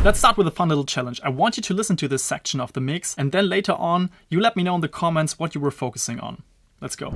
Let's start with a fun little challenge. I want you to listen to this section of the mix, and then later on, you let me know in the comments what you were focusing on. Let's go.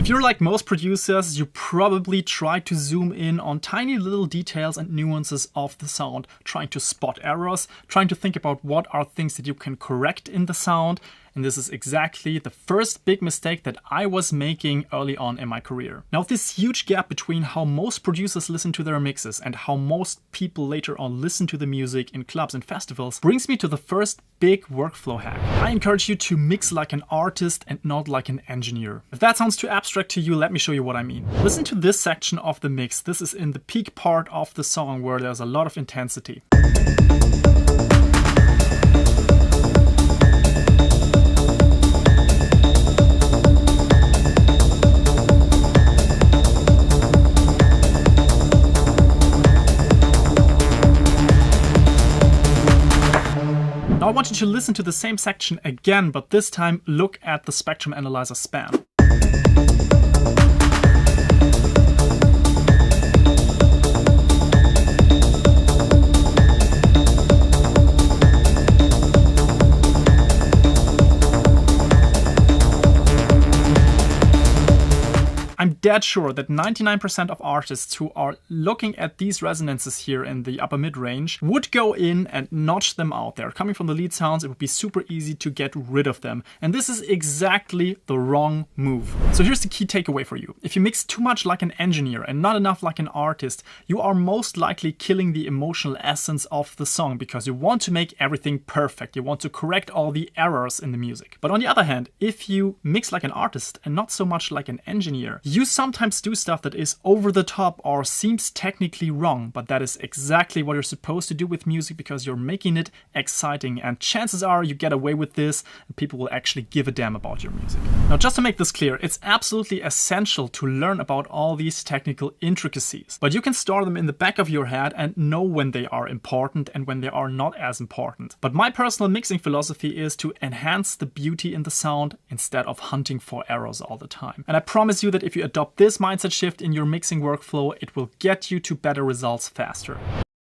If you're like most producers, you probably try to zoom in on tiny little details and nuances of the sound, trying to spot errors, trying to think about what are things that you can correct in the sound. And this is exactly the first big mistake that I was making early on in my career. Now, this huge gap between how most producers listen to their mixes and how most people later on listen to the music in clubs and festivals brings me to the first big workflow hack. I encourage you to mix like an artist and not like an engineer. If that sounds too abstract to you, let me show you what I mean. Listen to this section of the mix. This is in the peak part of the song where there's a lot of intensity. Now I want you to listen to the same section again, but this time look at the spectrum analyzer span. I'm dead sure that 99% of artists who are looking at these resonances here in the upper mid range would go in and notch them out. They're coming from the lead sounds, it would be super easy to get rid of them. And this is exactly the wrong move. So here's the key takeaway for you. If you mix too much like an engineer and not enough like an artist, you are most likely killing the emotional essence of the song because you want to make everything perfect. You want to correct all the errors in the music. But on the other hand, if you mix like an artist and not so much like an engineer, you sometimes do stuff that is over the top or seems technically wrong, but that is exactly what you're supposed to do with music because you're making it exciting, and chances are you get away with this and people will actually give a damn about your music. Now, just to make this clear, it's absolutely essential to learn about all these technical intricacies, but you can store them in the back of your head and know when they are important and when they are not as important. But my personal mixing philosophy is to enhance the beauty in the sound instead of hunting for errors all the time. And I promise you that if you adopt this mindset shift in your mixing workflow, it will get you to better results faster.